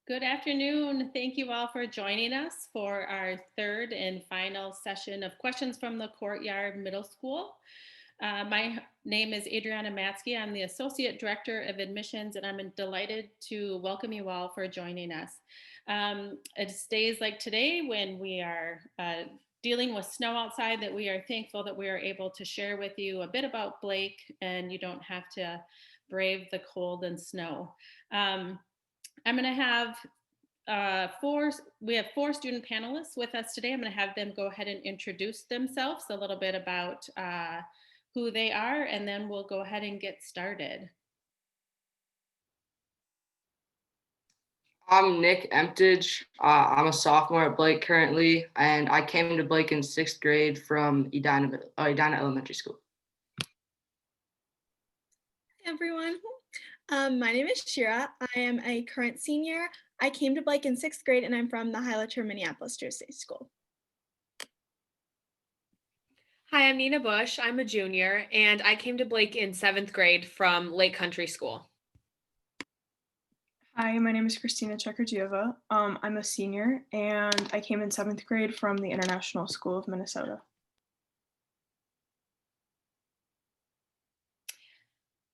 Good afternoon. Thank you all for joining us for our third and final session of questions from the Courtyard Middle School. My name is Adriana Matsky. I'm the Associate Director of Admissions, and I'm delighted to welcome you all for joining us. It's days like today when we are dealing with snow outside that we are thankful that we are able to share with you a bit about Blake and you don't have to brave the cold and snow. I'm going to have we have four student panelists with us today. I'm going to have them go ahead and introduce themselves, a little bit about who they are, and then we'll go ahead and get started. I'm Nick Emptage. I'm a sophomore at Blake currently, and I came to Blake in sixth grade from Edina Elementary School. Hey everyone. My name is Shira. I am a current senior. I came to Blake in sixth grade and I'm from the Highlighter, Minneapolis Jersey School. Hi, I'm Nina Bush. I'm a junior and I came to Blake in seventh grade from Lake Country School. Hi, my name is Christina Chekardieva. I'm a senior and I came in seventh grade from the International School of Minnesota.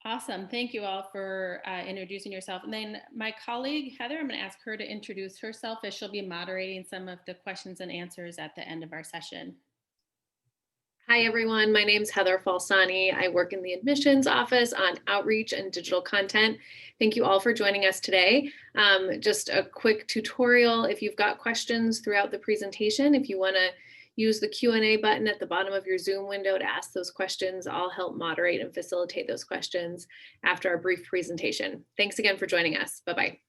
Awesome. Thank you all for introducing yourself. And then my colleague, Heather, I'm going to ask her to introduce herself as she'll be moderating some of the questions and answers at the end of our session. Hi, everyone. My name is Heather Falsani. I work in the admissions office on outreach and digital content. Thank you all for joining us today. Just a quick tutorial. If you've got questions throughout the presentation, if you want to use the Q&A button at the bottom of your Zoom window to ask those questions, I'll help moderate and facilitate those questions after our brief presentation. Thanks again for joining us. Bye-bye.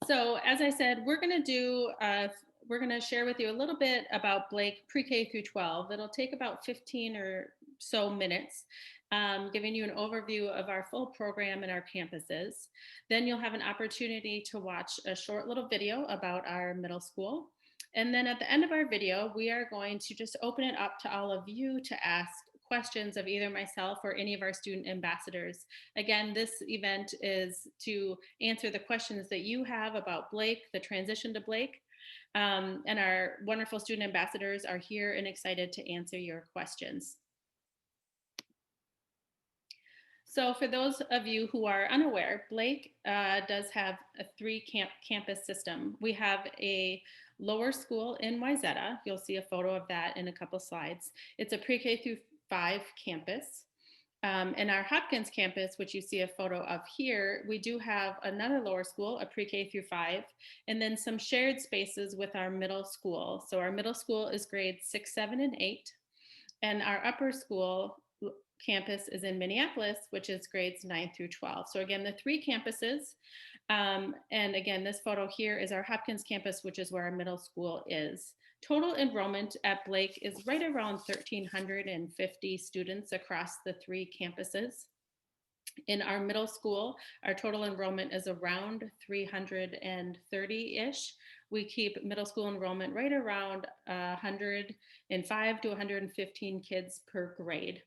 So as I said, we're going to share with you a little bit about Blake pre-K through 12. It'll take about 15 or so minutes, giving you an overview of our full program and our campuses. Then you'll have an opportunity to watch a short little video about our middle school. And then at the end of our video, we are going to just open it up to all of you to ask questions of either myself or any of our student ambassadors. Again, this event is to answer the questions that you have about Blake, the transition to Blake, and our wonderful student ambassadors are here and excited to answer your questions. So for those of you who are unaware, Blake does have a campus system. We have a lower school in Wayzata. You'll see a photo of that in a couple slides. It's a pre-K through 5 campus. In our Hopkins campus, which you see a photo of here, we do have another lower school, a pre-K through 5, and then some shared spaces with our middle school. So our middle school is grades 6, 7, and 8. And our upper school campus is in Minneapolis, which is grades 9 through 12. So again, the 3 campuses. And again, this photo here is our Hopkins campus, which is where our middle school is. Total enrollment at Blake is right around 1,350 students across the 3 campuses. In our middle school, our total enrollment is around 330-ish. We keep middle school enrollment right around 105 to 115 kids per grade.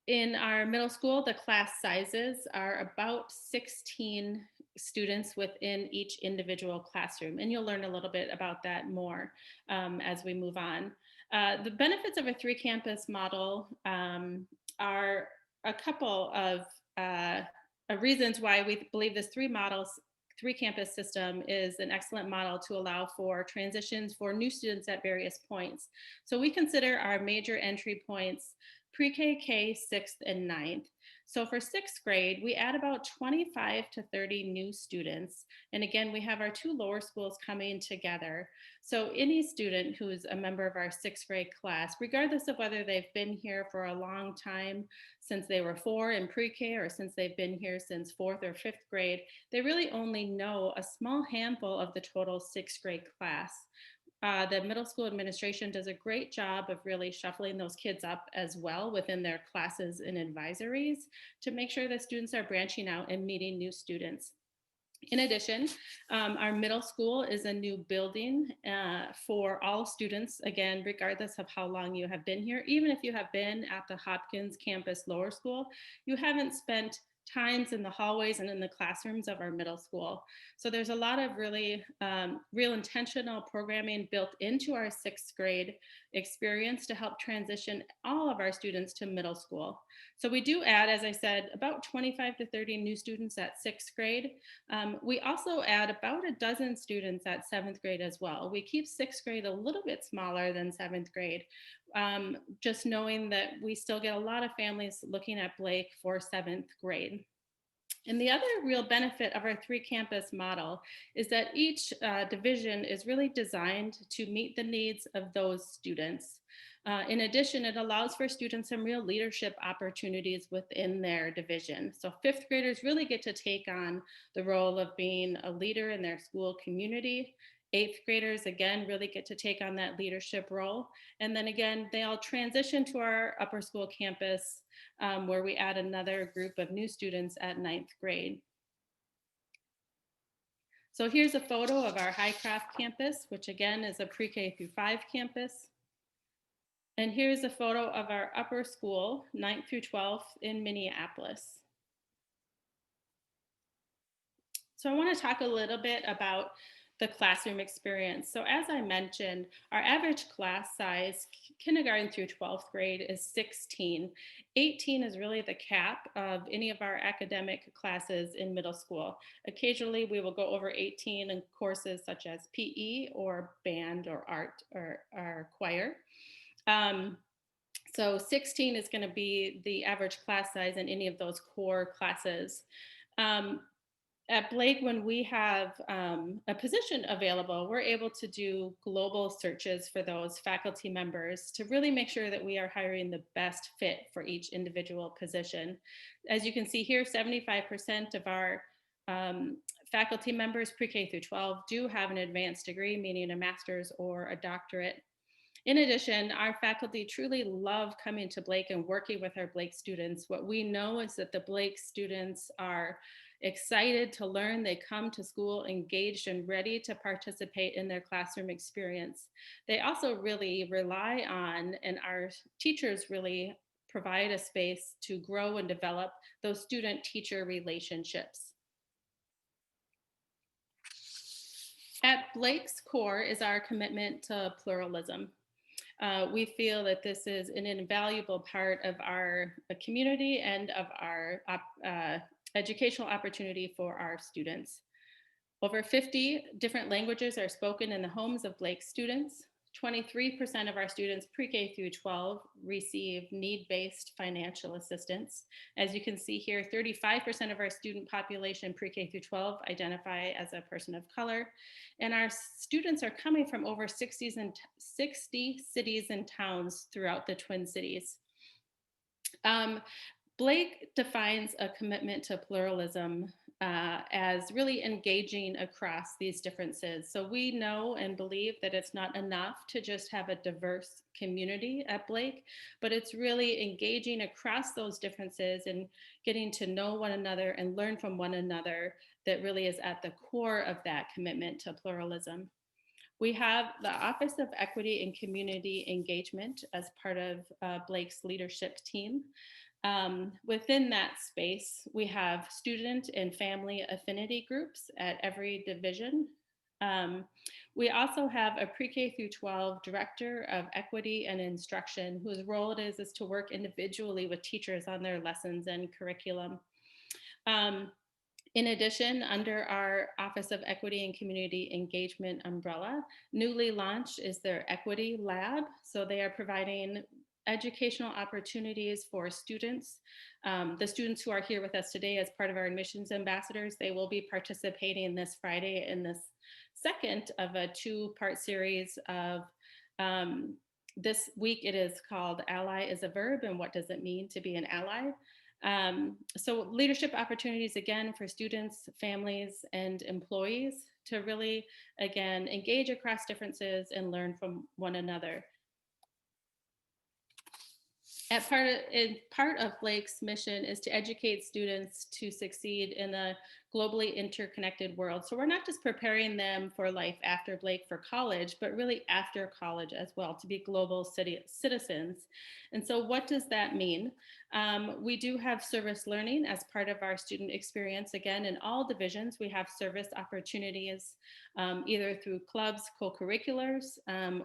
In our middle school, the class sizes are about 16 students within each individual classroom. And you'll learn a little bit about that more as we move on. The benefits of a 3-campus model are a couple of reasons why we believe this 3-campus system is an excellent model to allow for transitions for new students at various points. So we consider our major entry points pre-K, K, 6th, and 9th. So for 6th grade, we add about 25 to 30 new students. And again, we have our 2 lower schools coming together. So any student who is a member of our 6th grade class, regardless of whether they've been here for a long time, since they were 4 in pre-K or since they've been here since 4th or 5th grade, they really only know a small handful of the total 6th grade class. The middle school administration does a great job of really shuffling those kids up as well within their classes and advisories to make sure that students are branching out and meeting new students. In addition, our middle school is a new building for all students, again, regardless of how long you have been here. Even if you have been at the Hopkins campus lower school, you haven't spent times in the hallways and in the classrooms of our middle school. So there's a lot of really real intentional programming built into our sixth grade experience to help transition all of our students to middle school. So we do add, as I said, about 25 to 30 new students at sixth grade. We also add about a dozen students at seventh grade as well. We keep sixth grade a little bit smaller than seventh grade, just knowing that we still get a lot of families looking at Blake for seventh grade. And the other real benefit of our 3-campus model is that each division is really designed to meet the needs of those students. In addition, it allows for students some real leadership opportunities within their division. So fifth graders really get to take on the role of being a leader in their school community. Eighth graders, again, really get to take on that leadership role. And then again, they all transition to our upper school campus where we add another group of new students at ninth grade. So here's a photo of our Highcraft campus, which again is a pre-K through 5 campus. And here's a photo of our upper school, 9th through 12th in Minneapolis. So I want to talk a little bit about the classroom experience. So as I mentioned, our average class size, kindergarten through 12th grade, is 16. 18 is really the cap of any of our academic classes in middle school. Occasionally, we will go over 18 in courses such as PE or band or art or choir. So 16 is going to be the average class size in any of those core classes. At Blake, when we have a position available, we're able to do global searches for those faculty members to really make sure that we are hiring the best fit for each individual position. As you can see here, 75% of our faculty members pre-K through 12 do have an advanced degree, meaning a master's or a doctorate. In addition, our faculty truly love coming to Blake and working with our Blake students. What we know is that the Blake students are excited to learn. They come to school engaged and ready to participate in their classroom experience. They also really rely on, and our teachers really provide a space to grow and develop those student-teacher relationships. At Blake's core is our commitment to pluralism. We feel that this is an invaluable part of our community and of our educational opportunity for our students. Over 50 different languages are spoken in the homes of Blake students. 23% of our students pre-K through 12 receive need-based financial assistance. As you can see here, 35% of our student population pre-K through 12 identify as a person of color. And our students are coming from over 60 cities and towns throughout the Twin Cities. Blake defines a commitment to pluralism as really engaging across these differences. So we know and believe that it's not enough to just have a diverse community at Blake, but it's really engaging across those differences and getting to know one another and learn from one another that really is at the core of that commitment to pluralism. We have the Office of Equity and Community Engagement as part of Blake's leadership team. Within that space, we have student and family affinity groups at every division. We also have a pre-K through 12 director of equity and instruction, whose role it is to work individually with teachers on their lessons and curriculum. In addition, under our Office of Equity and Community Engagement umbrella, newly launched is their Equity Lab. So they are providing educational opportunities for students. The students who are here with us today as part of our admissions ambassadors, they will be participating this Friday in this second of a 2-part series of this week. It is called Ally is a Verb and What Does It Mean to Be an Ally? So leadership opportunities, again, for students, families, and employees to really, again, engage across differences and learn from one another. Part of Blake's mission is to educate students to succeed in a globally interconnected world. So we're not just preparing them for life after Blake for college, but really after college as well, to be global citizens. And so what does that mean? We do have service learning as part of our student experience. Again, in all divisions, we have service opportunities, either through clubs, co-curriculars,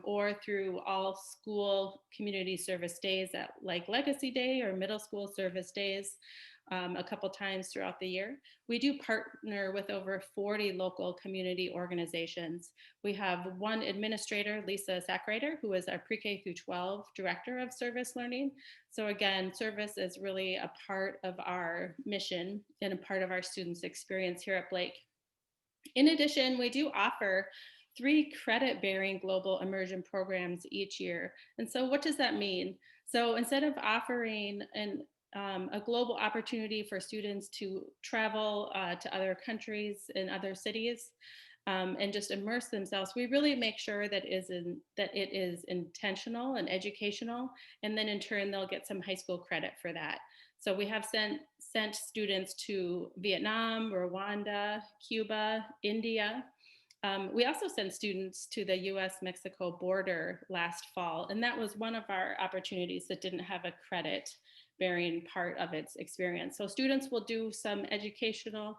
or through all school community service days like Legacy Day or middle school service days. A couple times throughout the year. We do partner with over 40 local community organizations. We have one administrator, Lisa Sackrader, who is our pre-K through 12 director of service learning. So again, service is really a part of our mission and a part of our students' experience here at Blake. In addition, we do offer 3 credit-bearing global immersion programs each year. And so what does that mean? So instead of offering a global opportunity for students to travel to other countries and other cities and just immerse themselves, we really make sure that it is intentional and educational, and then in turn they'll get some high school credit for that. So we have sent students to Vietnam, Rwanda, Cuba, India. We also sent students to the US-Mexico border last fall, and that was one of our opportunities that didn't have a credit bearing part of its experience. So students will do some educational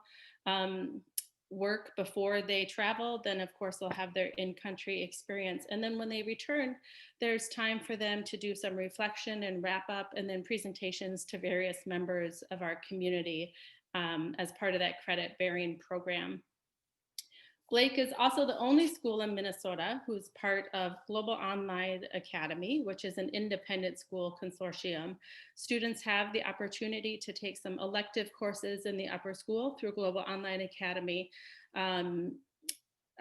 work before they travel. Then of course they'll have their in-country experience. And then when they return, there's time for them to do some reflection and wrap up, and then presentations to various members of our community as part of that credit bearing program. Blake is also the only school in Minnesota who's part of Global Online Academy, which is an independent school consortium. Students have the opportunity to take some elective courses in the upper school through Global Online Academy.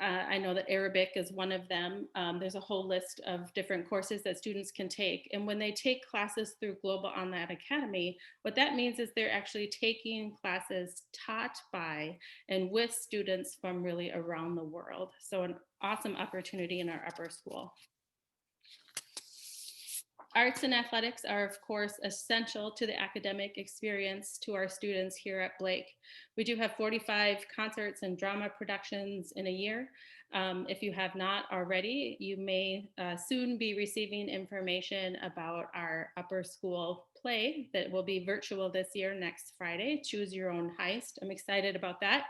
I know that Arabic is one of them. There's a whole list of different courses that students can take. And when they take classes through Global Online Academy, what that means is they're actually taking classes taught by and with students from really around the world. So an awesome opportunity in our upper school. Arts and athletics are, of course, essential to the academic experience to our students here at Blake. We do have 45 concerts and drama productions in a year. If you have not already, you may soon be receiving information about our upper school play that will be virtual this year, next Friday, Choose Your Own Heist. I'm excited about that.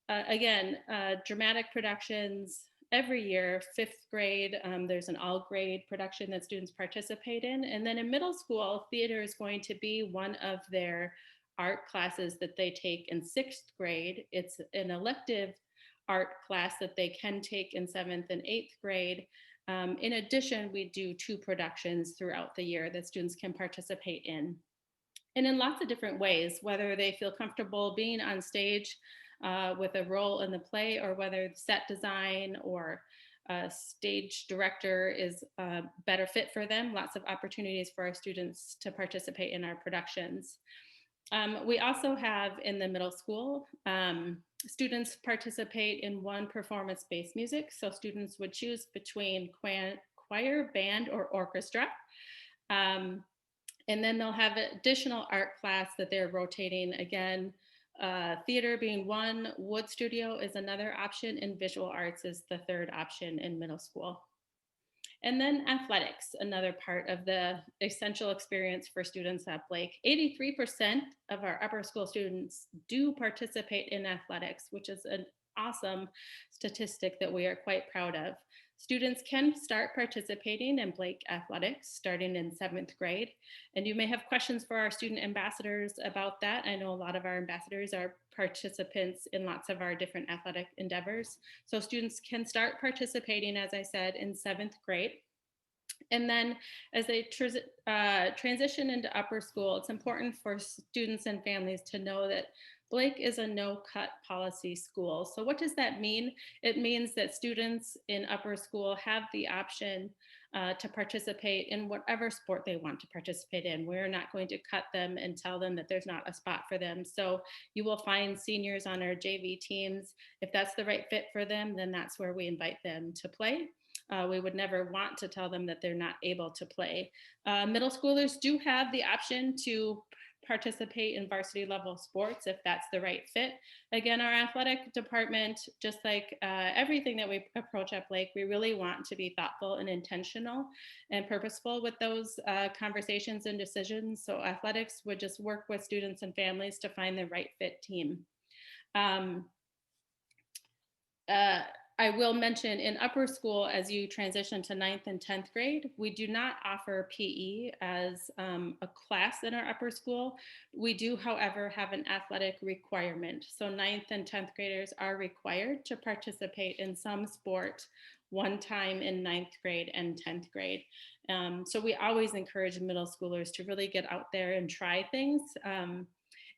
Again, dramatic productions, every year, 5th grade, there's an all grade production that students participate in. And then in middle school, theater is going to be one of their art classes that they take in 6th grade. It's an elective art class that they can take in 7th and 8th grade. In addition, we do 2 productions throughout the year that students can participate in. And in lots of different ways, whether they feel comfortable being on stage with a role in the play, or whether set design or stage director is a better fit for them. Lots of opportunities for our students to participate in our productions. We also have in the middle school, students participate in 1 performance-based music. So students would choose between choir, band, or orchestra. And then they'll have an additional art class that they're rotating. Again, theater being 1, wood studio is another option, and visual arts is the 3rd option in middle school. And then athletics, another part of the essential experience for students at Blake. 83% of our upper school students do participate in athletics, which is an awesome statistic that we are quite proud of. Students can start participating in Blake athletics starting in 7th grade. And you may have questions for our student ambassadors about that. I know a lot of our ambassadors are participants in lots of our different athletic endeavors. So students can start participating, as I said, in 7th grade. And then as they transition into upper school, it's important for students and families to know that Blake is a no-cut policy school. So what does that mean? It means that students in upper school have the option to participate in whatever sport they want to participate in. We're not going to cut them and tell them that there's not a spot for them. So you will find seniors on our JV teams. If that's the right fit for them, then that's where we invite them to play. We would never want to tell them that they're not able to play. Middle schoolers do have the option to participate in varsity level sports if that's the right fit. Again, our athletic department, just like everything that we approach at Blake, we really want to be thoughtful and intentional and purposeful with those conversations and decisions. So athletics would just work with students and families to find the right fit team. I will mention in upper school, as you transition to 9th and 10th grade, we do not offer PE as a class in our upper school. We do, however, have an athletic requirement. So 9th and 10th graders are required to participate in some sport one time in 9th grade and 10th grade. So we always encourage middle schoolers to really get out there and try things.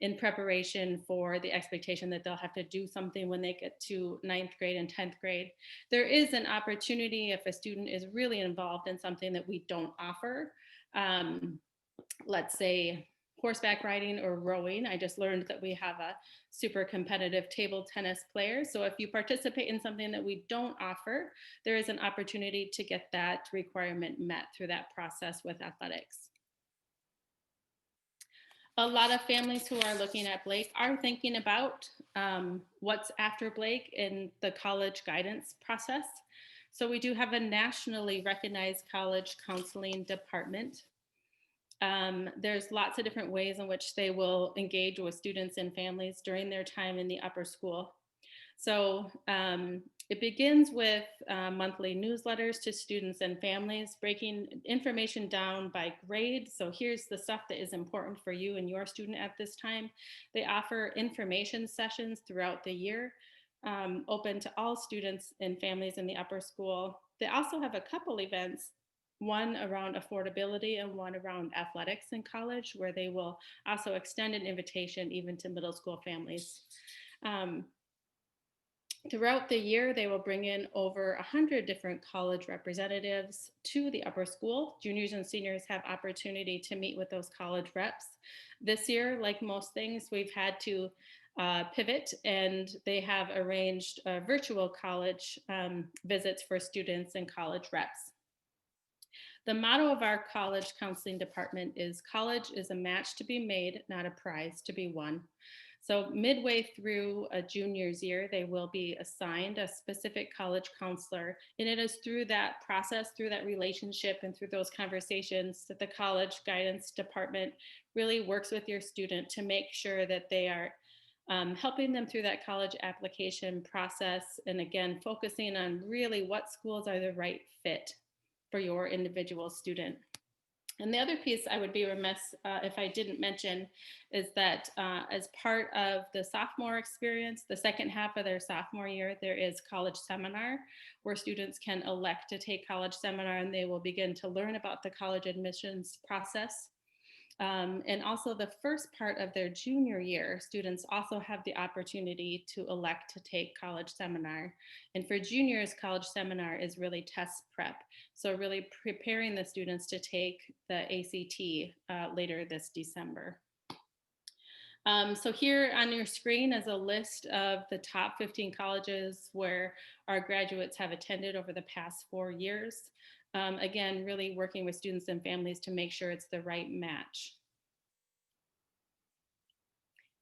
In preparation for the expectation that they'll have to do something when they get to 9th grade and 10th grade. There is an opportunity if a student is really involved in something that we don't offer, let's say horseback riding or rowing. I just learned that we have a super competitive table tennis player. So if you participate in something that we don't offer, there is an opportunity to get that requirement met through that process with athletics. A lot of families who are looking at Blake are thinking about what's after Blake in the college guidance process. So we do have a nationally recognized college counseling department. There's lots of different ways in which they will engage with students and families during their time in the upper school. So it begins with monthly newsletters to students and families, breaking information down by grade. So here's the stuff that is important for you and your student at this time. They offer information sessions throughout the year, open to all students and families in the upper school. They also have a couple events, one around affordability and one around athletics in college, where they will also extend an invitation even to middle school families. Throughout the year, they will bring in over 100 different college representatives to the upper school. Juniors and seniors have opportunity to meet with those college reps. This year, like most things, we've had to pivot, and they have arranged virtual college visits for students and college reps. The motto of our college counseling department is college is a match to be made, not a prize to be won. So midway through a junior's year, they will be assigned a specific college counselor. And it is through that process, through that relationship, and through those conversations that the college guidance department really works with your student to make sure that they are helping them through that college application process. And again, focusing on really what schools are the right fit for your individual student. And the other piece I would be remiss if I didn't mention is that as part of the sophomore experience, the second half of their sophomore year, there is college seminar where students can elect to take college seminar, and they will begin to learn about the college admissions process. And also the first part of their junior year, students also have the opportunity to elect to take college seminar. And for juniors, college seminar is really test prep. So really preparing the students to take the ACT later this December. So here on your screen is a list of the top 15 colleges where our graduates have attended over the past 4 years. Again, really working with students and families to make sure it's the right match.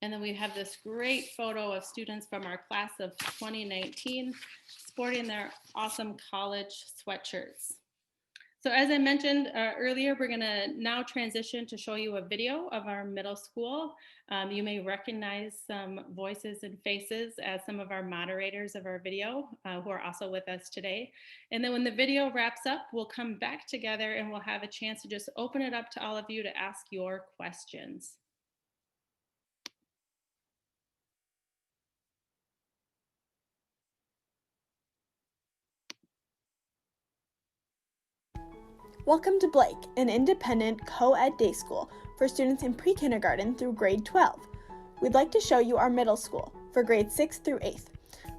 And then we have this great photo of students from our class of 2019 sporting their awesome college sweatshirts. So as I mentioned earlier, we're gonna now transition to show you a video of our middle school. You may recognize some voices and faces as some of our moderators of our video who are also with us today. And then when the video wraps up, we'll come back together and we'll have a chance to just open it up to all of you to ask your questions. Welcome to Blake, an independent co-ed day school for students in pre-kindergarten through grade 12. We'd like to show you our middle school for grades 6th through 8th,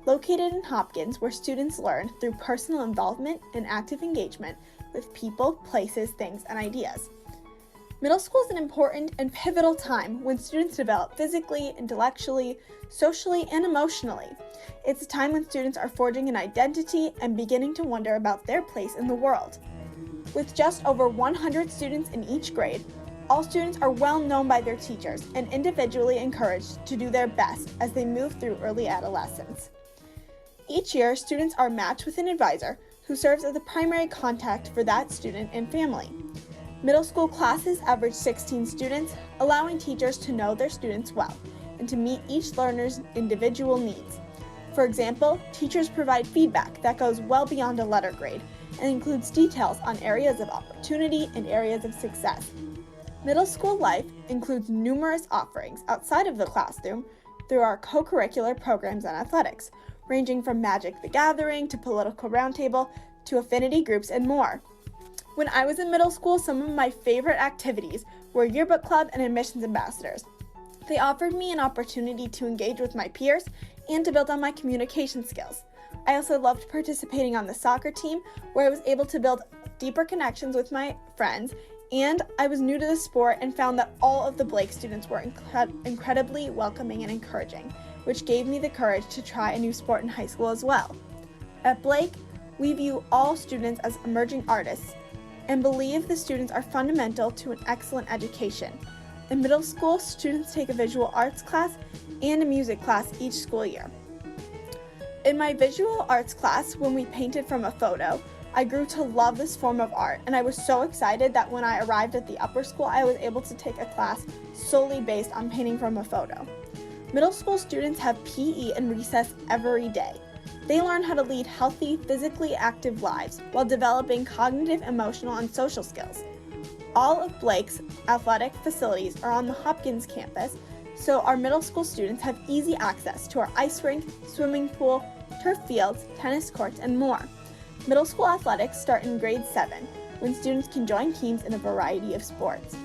located in Hopkins, where students learn through personal involvement and active engagement with people, places, things, and ideas. Middle school is an important and pivotal time when students develop physically, intellectually, socially, and emotionally. It's a time when students are forging an identity and beginning to wonder about their place in the world. With just over 100 students in each grade, all students are well known by their teachers and individually encouraged to do their best as they move through early adolescence. Each year, students are matched with an advisor who serves as the primary contact for that student and family. Middle school classes average 16 students, allowing teachers to know their students well and to meet each learner's individual needs. For example, teachers provide feedback that goes well beyond a letter grade and includes details on areas of opportunity and areas of success. Middle school life includes numerous offerings outside of the classroom through our co-curricular programs and athletics, ranging from Magic the Gathering to Political Roundtable to affinity groups and more. When I was in middle school, some of my favorite activities were yearbook club and admissions ambassadors. They offered me an opportunity to engage with my peers and to build on my communication skills. I also loved participating on the soccer team, where I was able to build deeper connections with my friends, and I was new to the sport and found that all of the Blake students were incredibly welcoming and encouraging, which gave me the courage to try a new sport in high school as well. At Blake, we view all students as emerging artists and believe the students are fundamental to an excellent education. In middle school, students take a visual arts class and a music class each school year. In my visual arts class, when we painted from a photo, I grew to love this form of art, and I was so excited that when I arrived at the upper school, I was able to take a class solely based on painting from a photo. Middle school students have PE and recess every day. They learn how to lead healthy, physically active lives while developing cognitive, emotional, and social skills. All of Blake's athletic facilities are on the Hopkins campus, so our middle school students have easy access to our ice rink, swimming pool, turf fields, tennis courts, and more. Middle school athletics start in grade 7, when students can join teams in a variety of sports.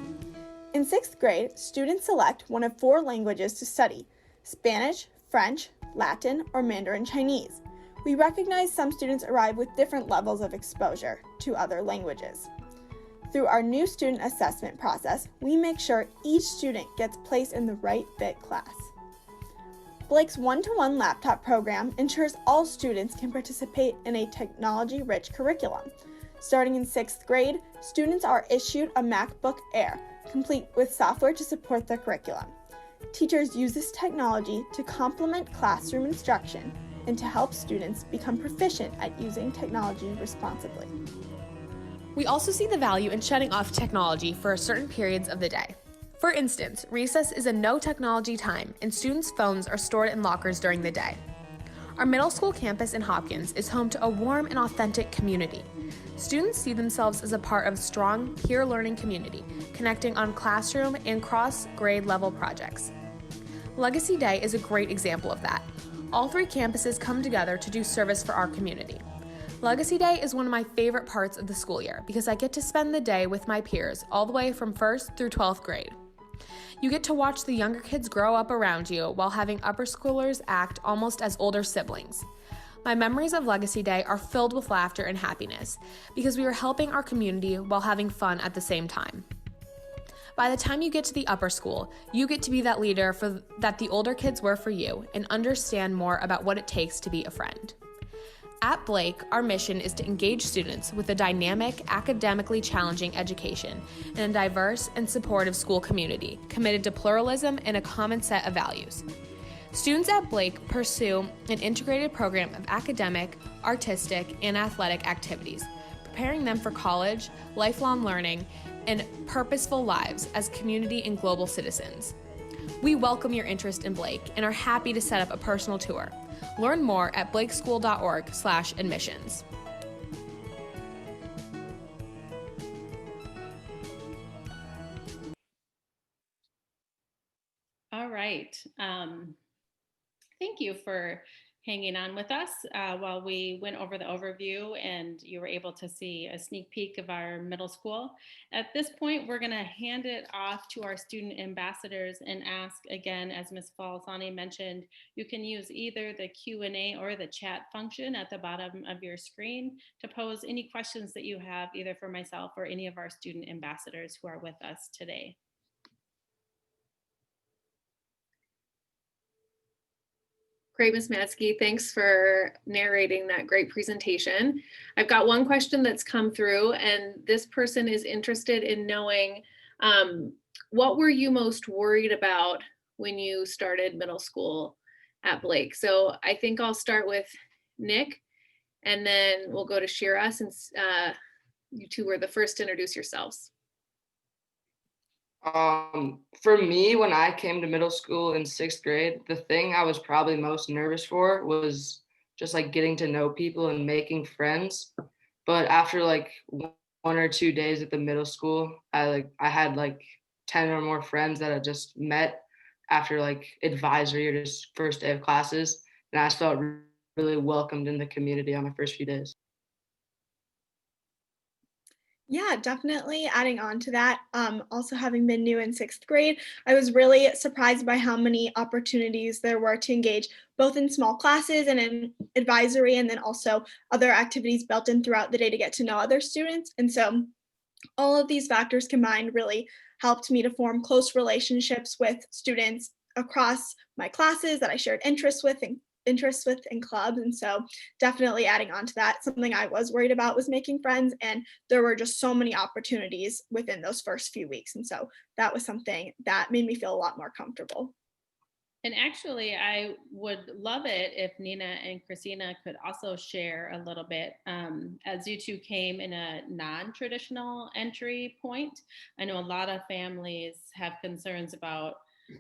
In 6th grade, students select one of 4 languages to study: Spanish, French, Latin, or Mandarin Chinese. We recognize some students arrive with different levels of exposure to other languages. Through our new student assessment process, we make sure each student gets placed in the right fit class. Blake's one-to-one laptop program ensures all students can participate in a technology-rich curriculum. Starting in 6th grade, students are issued a MacBook Air, complete with software to support the curriculum. Teachers use this technology to complement classroom instruction and to help students become proficient at using technology responsibly. We also see the value in shutting off technology for certain periods of the day. For instance, recess is a no technology time, and students' phones are stored in lockers during the day. Our middle school campus in Hopkins is home to a warm and authentic community. Students see themselves as a part of a strong peer learning community, connecting on classroom and cross-grade level projects. Legacy Day is a great example of that. All 3 campuses come together to do service for our community. Legacy Day is one of my favorite parts of the school year because I get to spend the day with my peers all the way from 1st through 12th grade. You get to watch the younger kids grow up around you while having upper schoolers act almost as older siblings. My memories of Legacy Day are filled with laughter and happiness because we are helping our community while having fun at the same time. By the time you get to the upper school, you get to be that leader that the older kids were for you and understand more about what it takes to be a friend. At Blake, our mission is to engage students with a dynamic, academically challenging education in a diverse and supportive school community committed to pluralism and a common set of values. Students at Blake pursue an integrated program of academic, artistic, and athletic activities, preparing them for college, lifelong learning, and purposeful lives as community and global citizens. We welcome your interest in Blake and are happy to set up a personal tour. Learn more at blakeschool.org/admissions. All right. Thank you for hanging on with us while we went over the overview and you were able to see a sneak peek of our middle school. At this point, we're going to hand it off to our student ambassadors and ask again, as Ms. Falsani mentioned, you can use either the Q&A or the chat function at the bottom of your screen to pose any questions that you have either for myself or any of our student ambassadors who are with us today. Great, Ms. Matsky, thanks for narrating that great presentation. I've got one question that's come through, and this person is interested in knowing what were you most worried about when you started middle school at Blake? So I think I'll start with Nick, and then we'll go to Shira since you two were the first to introduce yourselves. For me, when I came to middle school in 6th grade, the thing I was probably most nervous for was just like getting to know people and making friends. But after like 1 or 2 days at the middle school, I had like 10 or more friends that I just met after like advisory or just first day of classes. And I just felt really welcomed in the community on my first few days. Yeah, definitely adding on to that. Also having been new in 6th grade, I was really surprised by how many opportunities there were to engage both in small classes and in advisory, and then also other activities built in throughout the day to get to know other students. And so all of these factors combined really helped me to form close relationships with students across my classes that I shared interests with in clubs. And so definitely adding on to that, something I was worried about was making friends, and there were just so many opportunities within those first few weeks. And so that was something that made me feel a lot more comfortable. And actually, I would love it if Nina and Christina could also share a little bit, as you two came in a non-traditional entry point. I know a lot of families have concerns about,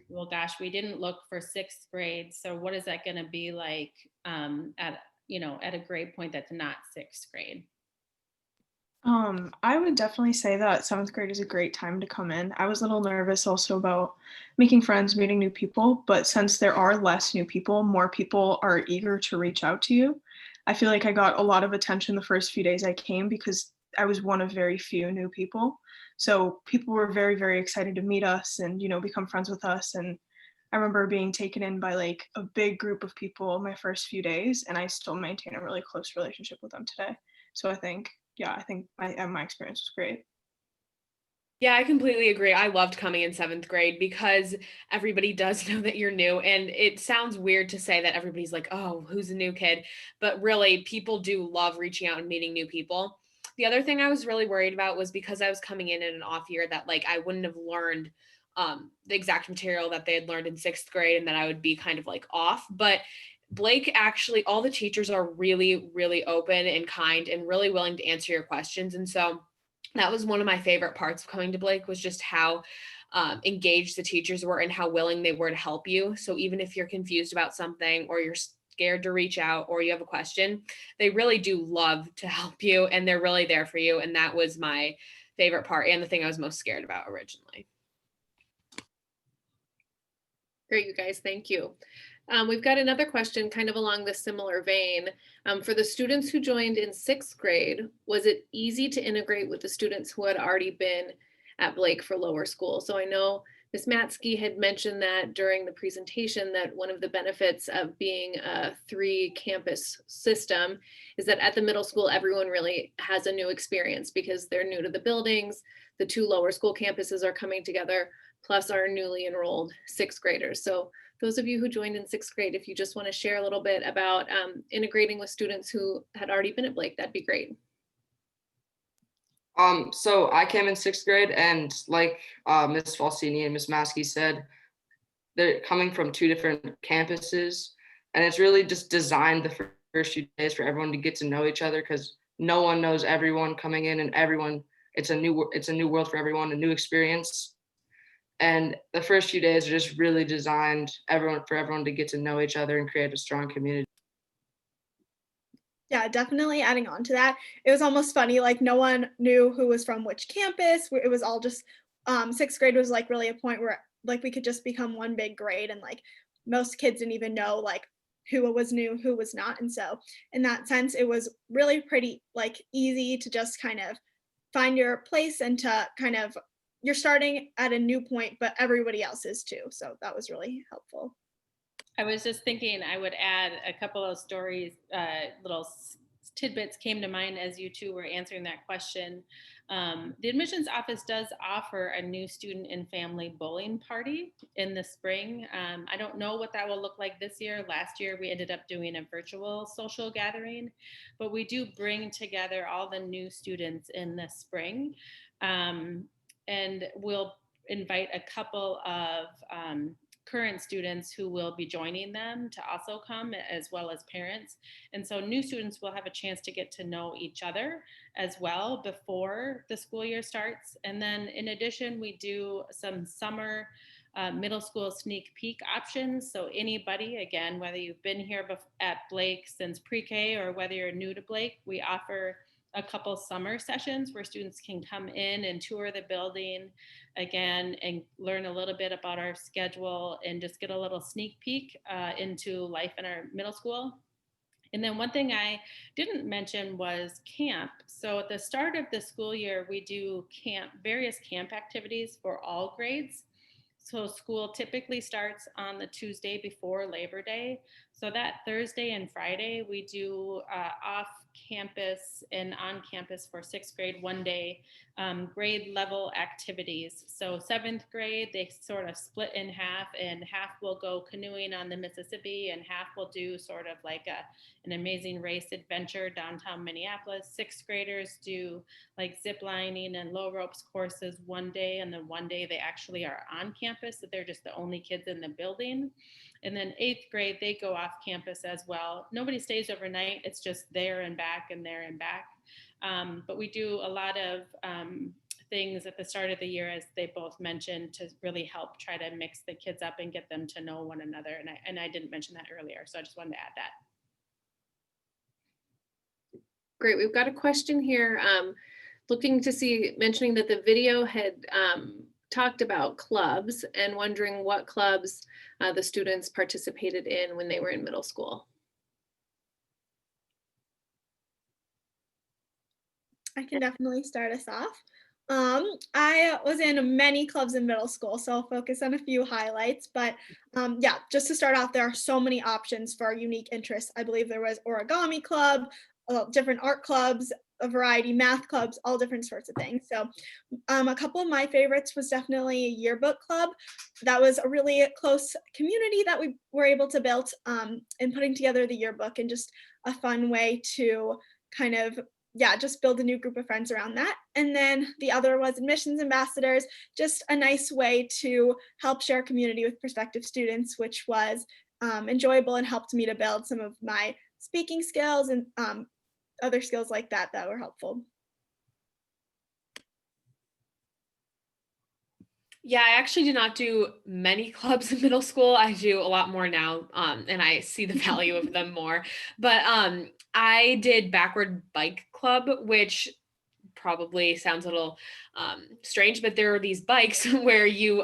well, gosh, we didn't look for 6th grade, so what is that going to be like at a grade point that's not 6th grade? I would definitely say that 7th grade is a great time to come in. I was a little nervous also about making friends, meeting new people, but since there are less new people, more people are eager to reach out to you. I feel like I got a lot of attention the first few days I came because I was one of very few new people. So people were very, very excited to meet us and, become friends with us. And I remember being taken in by like a big group of people my first few days, and I still maintain a really close relationship with them today. So I think my experience was great. Yeah, I completely agree. I loved coming in 7th grade because everybody does know that you're new. And it sounds weird to say that everybody's like, oh, who's a new kid? But really, people do love reaching out and meeting new people. The other thing I was really worried about was because I was coming in an off year that like I wouldn't have learned the exact material that they had learned in 6th grade and that I would be kind of like off. But Blake, actually, all the teachers are really, really open and kind and really willing to answer your questions. And so that was one of my favorite parts of coming to Blake, was just how engaged the teachers were and how willing they were to help you. So even if you're confused about something or you're scared to reach out or you have a question, they really do love to help you and they're really there for you. And that was my favorite part and the thing I was most scared about originally. Great, you guys, thank you. We've got another question kind of along this similar vein. For the students who joined in 6th grade, was it easy to integrate with the students who had already been at Blake for lower school? So I know Ms. Matsky had mentioned that during the presentation that one of the benefits of being a 3-campus system is that at the middle school, everyone really has a new experience because they're new to the buildings. The 2 lower school campuses are coming together, plus our newly enrolled 6th graders. So those of you who joined in 6th grade, if you just want to share a little bit about integrating with students who had already been at Blake, that'd be great. So I came in 6th grade, and like Ms. Falsini and Ms. Maskey said, they're coming from 2 different campuses, and it's really just designed the first few days for everyone to get to know each other because no one knows everyone coming in, and it's a new world for everyone, a new experience. And the first few days are just really designed for everyone to get to know each other and create a strong community. Yeah, definitely adding on to that. It was almost funny, like no one knew who was from which campus. It was all just 6th grade was like really a point where like we could just become one big grade, and like most kids didn't even know like who was new, who was not. And so in that sense, it was really pretty like easy to just kind of find your place and to kind of, you're starting at a new point, but everybody else is too. So that was really helpful. I was just thinking I would add a couple of stories, little tidbits came to mind as you two were answering that question. The admissions office does offer a new student and family bowling party in the spring. I don't know what that will look like this year. Last year, we ended up doing a virtual social gathering, but we do bring together all the new students in the spring. And we'll invite a couple of current students who will be joining them to also come, as well as parents. And so new students will have a chance to get to know each other as well before the school year starts. And then in addition, we do some summer middle school sneak peek options. So anybody, again, whether you've been here at Blake since pre-K or whether you're new to Blake, we offer a couple summer sessions where students can come in and tour the building again and learn a little bit about our schedule and just get a little sneak peek into life in our middle school. And then one thing I didn't mention was camp. So at the start of the school year, we do various camp activities for all grades. So school typically starts on the Tuesday before Labor Day. So that Thursday and Friday, we do off campus and on campus for sixth grade, 1 day grade level activities. So seventh grade, they sort of split in half, and half will go canoeing on the Mississippi and half will do sort of like an amazing race adventure downtown Minneapolis. Sixth graders do like zip lining and low ropes courses 1 day, and then 1 day they actually are on campus, so they're just the only kids in the building. And then eighth grade, they go off campus as well. Nobody stays overnight. It's just there and back and there and back. But we do a lot of things at the start of the year, as they both mentioned, to really help try to mix the kids up and get them to know one another. And I didn't mention that earlier, so I just wanted to add that. Great. We've got a question here mentioning that the video had talked about clubs and wondering what clubs the students participated in when they were in middle school. I can definitely start us off. I was in many clubs in middle school, so I'll focus on a few highlights. But yeah, just to start off, there are so many options for our unique interests. I believe there was origami club, different art clubs, a variety, math clubs, all different sorts of things. So a couple of my favorites was definitely a yearbook club. That was a really close community that we were able to build in putting together the yearbook, and just a fun way to kind of, yeah, just build a new group of friends around that. And then the other was admissions ambassadors, just a nice way to help share community with prospective students, which was enjoyable and helped me to build some of my speaking skills and other skills like that were helpful. Yeah, I actually did not do many clubs in middle school. I do a lot more now, and I see the value of them more. But I did backward bike club, which probably sounds a little strange, but there are these bikes where you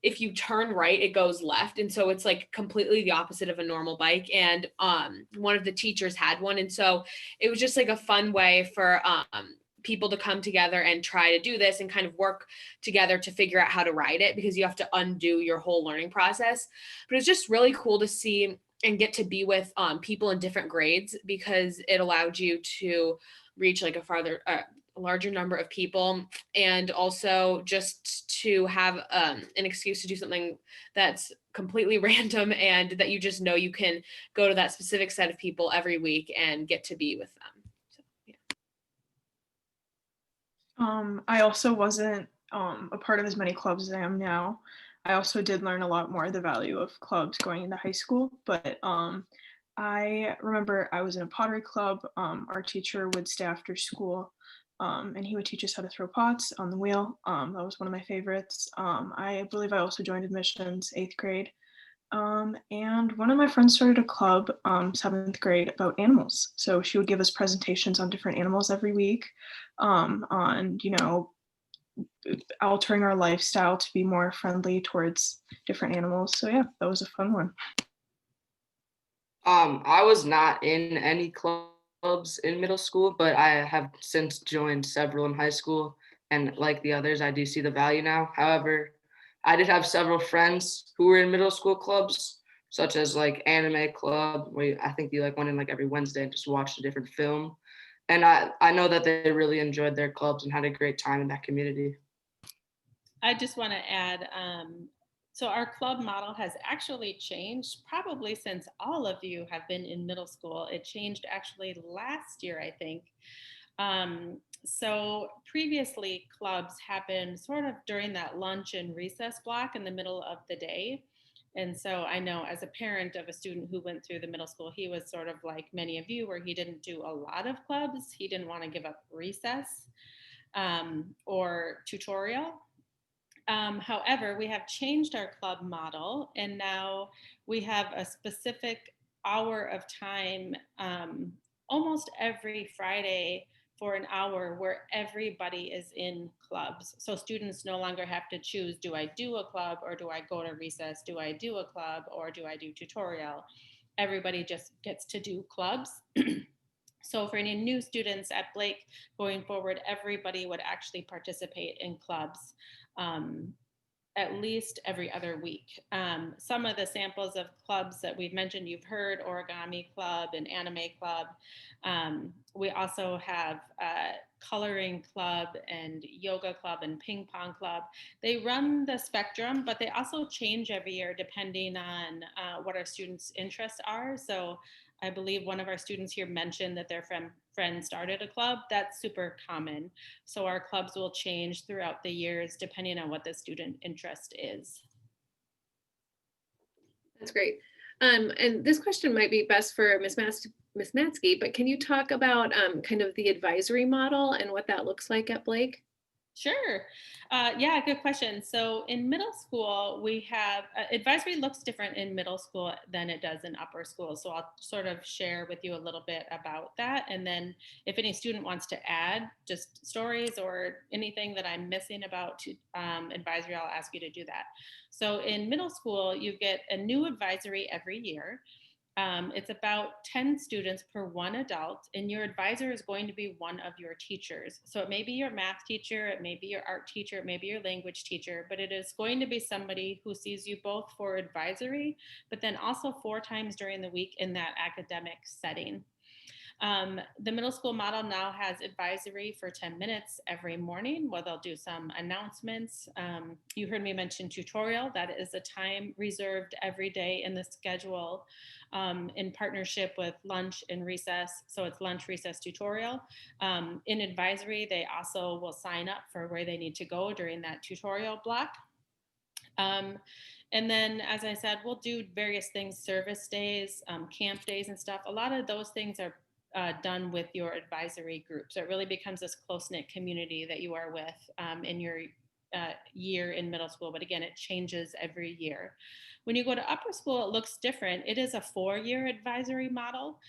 if you turn right, it goes left. And so it's like completely the opposite of a normal bike. And one of the teachers had one. And so it was just like a fun way for people to come together and try to do this and kind of work together to figure out how to ride it, because you have to undo your whole learning process. But it's just really cool to see and get to be with people in different grades, because it allowed you to reach like a larger number of people, and also just to have an excuse to do something that's completely random and that you just know you can go to that specific set of people every week and get to be with them. So, yeah. I also wasn't a part of as many clubs as I am now. I also did learn a lot more the value of clubs going into high school, but I remember I was in a pottery club. Our teacher would stay after school, and he would teach us how to throw pots on the wheel. That was one of my favorites. I believe I also joined admissions 8th grade. And one of my friends started a club 7th grade about animals. So she would give us presentations on different animals every week, on, altering our lifestyle to be more friendly towards different animals. So yeah, that was a fun one. I was not in any clubs in middle school, but I have since joined several in high school. And like the others, I do see the value now. However, I did have several friends who were in middle school clubs, such as like anime club, where I think you like went in like every Wednesday and just watched a different film. And I know that they really enjoyed their clubs and had a great time in that community. I just want to add, so our club model has actually changed probably since all of you have been in middle school. It changed actually last year, I think. So previously, clubs happened sort of during that lunch and recess block in the middle of the day. And so I know as a parent of a student who went through the middle school, he was sort of like many of you, where he didn't do a lot of clubs. He didn't want to give up recess or tutorial. However, we have changed our club model, and now we have a specific hour of time almost every Friday for an hour where everybody is in clubs. So students no longer have to choose, do I do a club or do I go to recess? Do I do a club or do I do tutorial? Everybody just gets to do clubs. So for any new students at Blake going forward, everybody would actually participate in clubs at least every other week. Some of the samples of clubs that we've mentioned, you've heard Origami Club and Anime Club. We also have Coloring Club and Yoga Club and Ping Pong Club. They run the spectrum, but they also change every year depending on what our students' interests are. So I believe one of our students here mentioned that their friend started a club. That's super common. So our clubs will change throughout the years depending on what the student interest is. That's great. And this question might be best for Ms. Matsky, but can you talk about kind of the advisory model and what that looks like at Blake? Sure. Yeah, good question. So in middle school, we have advisory looks different in middle school than it does in upper school. So I'll sort of share with you a little bit about that. And then if any student wants to add just stories or anything that I'm missing about advisory, I'll ask you to do that. So in middle school, you get a new advisory every year. It's about 10 students per one adult, and your advisor is going to be one of your teachers. So it may be your math teacher, it may be your art teacher, it may be your language teacher, but it is going to be somebody who sees you both for advisory, but then also 4 times during the week in that academic setting. The middle school model now has advisory for 10 minutes every morning where they'll do some announcements. You heard me mention tutorial. That is a time reserved every day in the schedule in partnership with lunch and recess. So it's lunch, recess, tutorial. In advisory, they also will sign up for where they need to go during that tutorial block. And then, as I said, we'll do various things, service days, camp days and stuff. A lot of those things are done with your advisory group. So it really becomes this close-knit community that you are with in your year in middle school. But again, it changes every year. When you go to upper school, it looks different. It is a 4-year advisory model.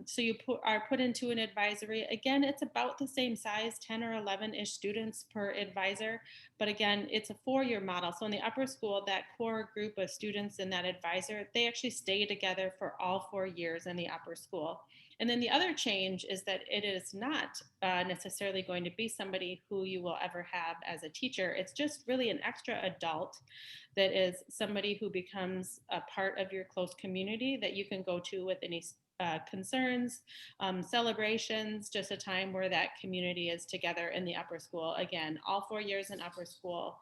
So you are put into an advisory. Again, it's about the same size, 10 or 11-ish students per advisor. But again, it's a 4-year model. So in the upper school, that core group of students in that advisor, they actually stay together for all 4 years in the upper school. And then the other change is that it is not necessarily going to be somebody who you will ever have as a teacher. It's just really an extra adult that is somebody who becomes a part of your close community that you can go to with any concerns, celebrations, just a time where that community is together in the upper school. Again, all 4 years in upper school,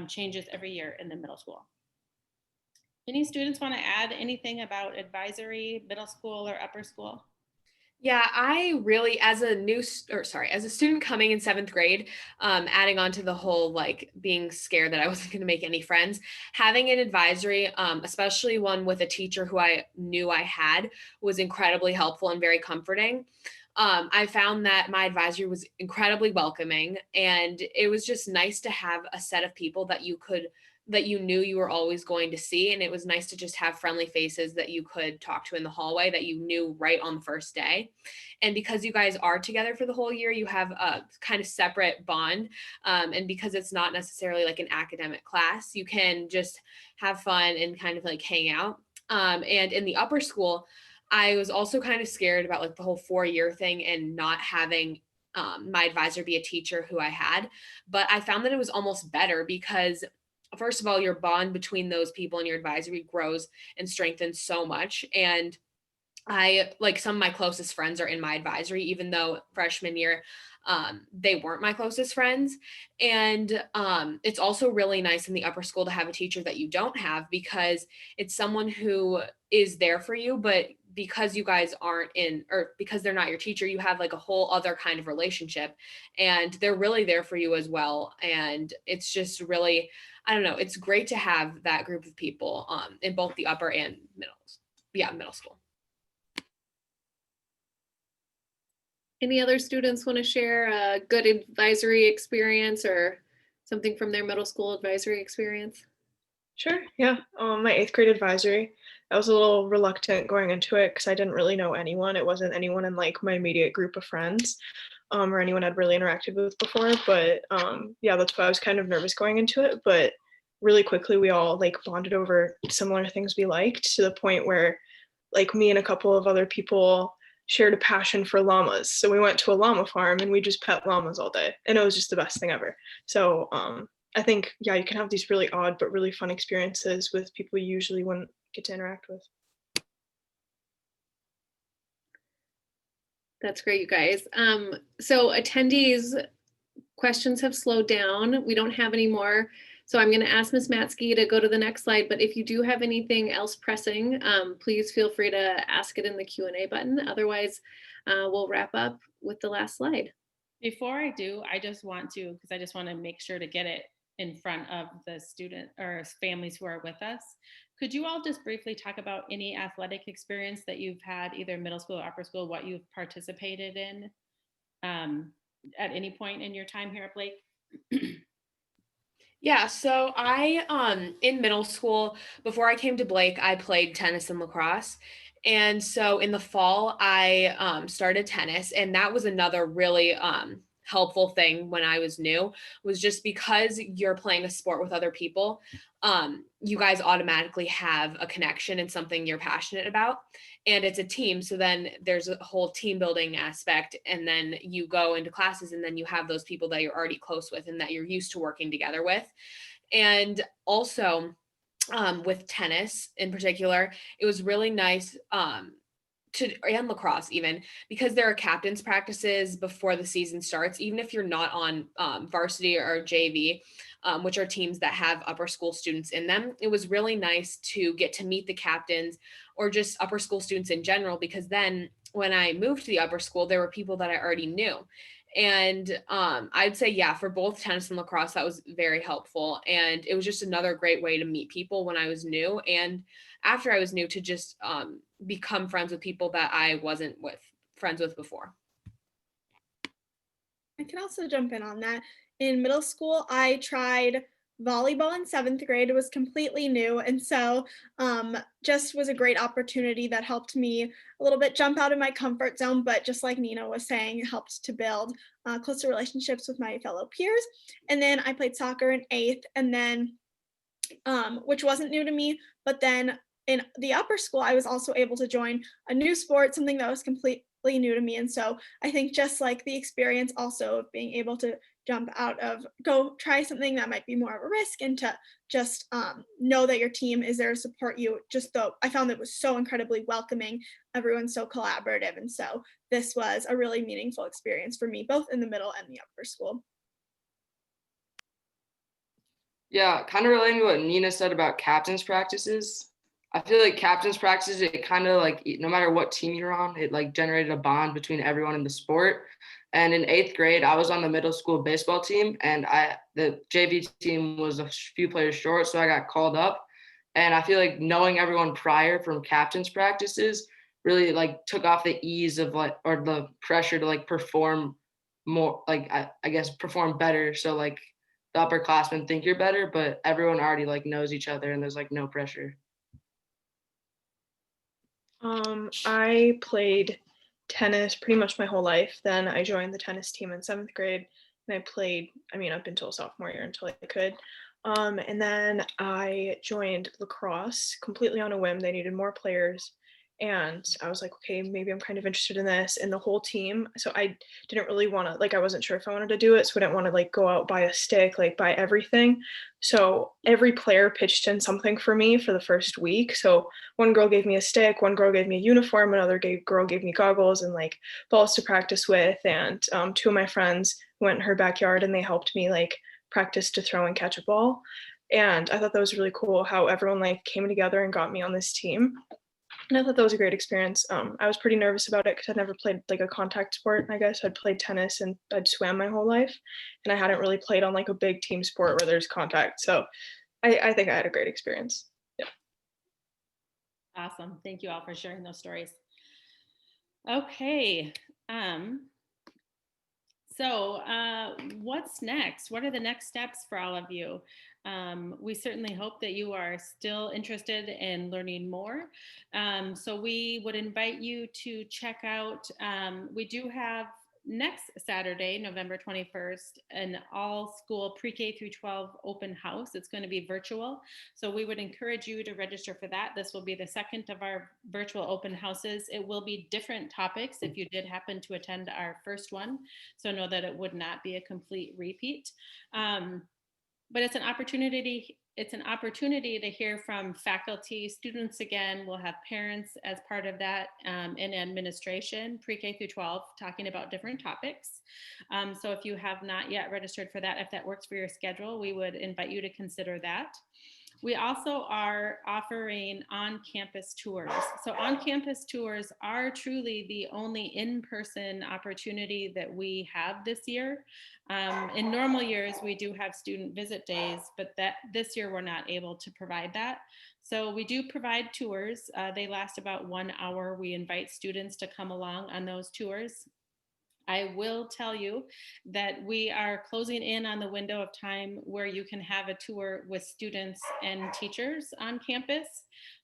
changes every year in the middle school. Any students want to add anything about advisory, middle school or upper school? Yeah, I really, as a student coming in 7th grade, adding on to the whole like being scared that I wasn't going to make any friends, having an advisory, especially one with a teacher who I knew I had, was incredibly helpful and very comforting. I found that my advisory was incredibly welcoming, and it was just nice to have a set of people that you knew you were always going to see. And it was nice to just have friendly faces that you could talk to in the hallway that you knew right on the first day. And because you guys are together for the whole year, you have a kind of separate bond. And because it's not necessarily like an academic class, you can just have fun and kind of like hang out. And in the upper school, I was also kind of scared about like the whole 4-year thing and not having my advisor be a teacher who I had. But I found that it was almost better because, first of all, your bond between those people and your advisory grows and strengthens so much. And I like some of my closest friends are in my advisory, even though freshman year they weren't my closest friends. And it's also really nice in the upper school to have a teacher that you don't have because it's someone who is there for you, but because you guys aren't in, or because they're not your teacher, you have like a whole other kind of relationship and they're really there for you as well. And it's just really, I don't know, it's great to have that group of people in both the upper and middle school. Any other students want to share a good advisory experience or something from their middle school advisory experience? Sure, yeah. My 8th grade advisory, I was a little reluctant going into it because I didn't really know anyone. It wasn't anyone in like my immediate group of friends, or anyone I'd really interacted with before. But yeah, that's why I was kind of nervous going into it. But really quickly, we all like bonded over similar things we liked to the point where like me and a couple of other people shared a passion for llamas. So we went to a llama farm and we just pet llamas all day. And it was just the best thing ever. So I think, yeah, you can have these really odd but really fun experiences with people you usually wouldn't get to interact with. That's great, you guys. So attendees, questions have slowed down. We don't have any more. So I'm going to ask Ms. Matsky to go to the next slide. But if you do have anything else pressing, please feel free to ask it in the Q&A button. Otherwise, we'll wrap up with the last slide. Before I do, I just want to make sure to get it in front of the student or families who are with us. Could you all just briefly talk about any athletic experience that you've had, either middle school or upper school, what you've participated in at any point in your time here at Blake? Yeah, so I in middle school, before I came to Blake, I played tennis and lacrosse. And so in the fall, I started tennis, and that was another really helpful thing when I was new, was just because you're playing a sport with other people, you guys automatically have a connection and something you're passionate about, and it's a team. So then there's a whole team building aspect, and then you go into classes and then you have those people that you're already close with and that you're used to working together with. And also with tennis in particular, it was really nice and lacrosse even, because there are captain's practices before the season starts, even if you're not on varsity or JV, which are teams that have upper school students in them. It was really nice to get to meet the captains or just upper school students in general, because then when I moved to the upper school, there were people that I already knew. And I'd say, yeah, for both tennis and lacrosse, that was very helpful. And it was just another great way to meet people when I was new. And after I was new, to just become friends with people that I wasn't friends with before. I can also jump in on that. In middle school, I tried volleyball in 7th grade. It was completely new. And so just was a great opportunity that helped me a little bit jump out of my comfort zone. But just like Nina was saying, it helped to build closer relationships with my fellow peers. And then I played soccer in 8th, and then, which wasn't new to me. But then in the upper school, I was also able to join a new sport, something that was completely new to me. And so I think just like the experience also of being able to go try something that might be more of a risk, and to just know that your team is there to support you. Just though I found it was so incredibly welcoming, everyone's so collaborative. And so this was a really meaningful experience for me, both in the middle and the upper school. Yeah, kind of relating to what Nina said about captain's practices. I feel like captain's practices, it kind of like, no matter what team you're on, it like generated a bond between everyone in the sport. And in 8th grade, I was on the middle school baseball team, and the JV team was a few players short, so I got called up. And I feel like knowing everyone prior from captain's practices really like took off the ease of like, or the pressure to like perform more, like I guess perform better. So like the upperclassmen think you're better, but everyone already like knows each other and there's like no pressure. I played tennis pretty much my whole life. Then I joined the tennis team in 7th grade, and I played, up until sophomore year until I could. And then I joined lacrosse completely on a whim. They needed more players. And I was like, okay, maybe I'm kind of interested in this. And the whole team, so I didn't really want to, like, I wasn't sure if I wanted to do it. So I didn't want to like go out, buy a stick, like buy everything. So every player pitched in something for me for the first week. So one girl gave me a stick, one girl gave me a uniform, another girl gave me goggles and like balls to practice with. And two of my friends went in her backyard and they helped me like practice to throw and catch a ball. And I thought that was really cool how everyone like came together and got me on this team. And I thought that was a great experience. I was pretty nervous about it because I'd never played like a contact sport. I guess I'd played tennis and I'd swam my whole life, and I hadn't really played on like a big team sport where there's contact. So I think I had a great experience. Yeah. Awesome. Thank you all for sharing those stories. Okay. So what's next? What are the next steps for all of you? We certainly hope that you are still interested in learning more. So we would invite you to check out, we do have next Saturday, November 21st, an all school pre-K through 12 open house. It's going to be virtual. So we would encourage you to register for that. This will be the second of our virtual open houses. It will be different topics if you did happen to attend our first one. So know that it would not be a complete repeat. But it's an opportunity to hear from faculty, students again. We'll have parents as part of that, and administration, pre-K through 12, talking about different topics. So if you have not yet registered for that, if that works for your schedule, we would invite you to consider that. We also are offering on-campus tours. So on-campus tours are truly the only in-person opportunity that we have this year. In normal years, we do have student visit days, but this year we're not able to provide that. So we do provide tours. They last about 1 hour. We invite students to come along on those tours. I will tell you that we are closing in on the window of time where you can have a tour with students and teachers on campus.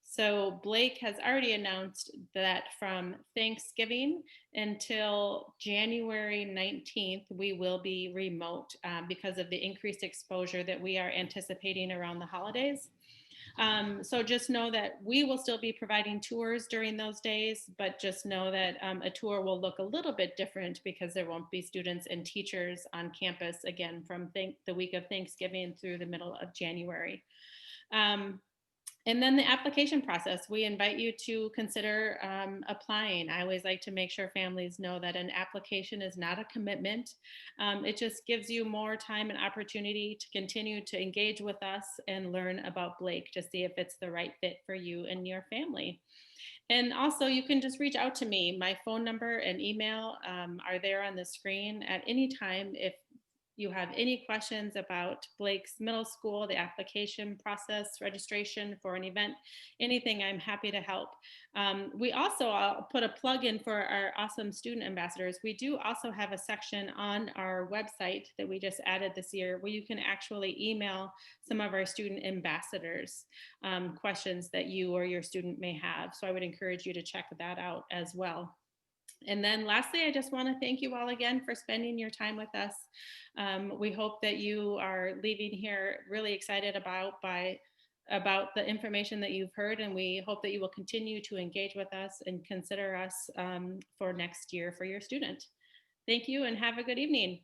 So Blake has already announced that from Thanksgiving until January 19th, we will be remote because of the increased exposure that we are anticipating around the holidays. So just know that we will still be providing tours during those days, but just know that a tour will look a little bit different because there won't be students and teachers on campus again from the week of Thanksgiving through the middle of January. And then the application process, we invite you to consider applying. I always like to make sure families know that an application is not a commitment. It just gives you more time and opportunity to continue to engage with us and learn about Blake to see if it's the right fit for you and your family. And also you can just reach out to me. My phone number and email are there on the screen at any time if you have any questions about Blake's middle school, the application process, registration for an event, anything, I'm happy to help. We also, I'll put a plug in for our awesome student ambassadors. We do also have a section on our website that we just added this year where you can actually email some of our student ambassadors questions that you or your student may have. So I would encourage you to check that out as well. And then lastly, I just want to thank you all again for spending your time with us. We hope that you are leaving here really excited about the information that you've heard, and we hope that you will continue to engage with us and consider us for next year for your student. Thank you and have a good evening.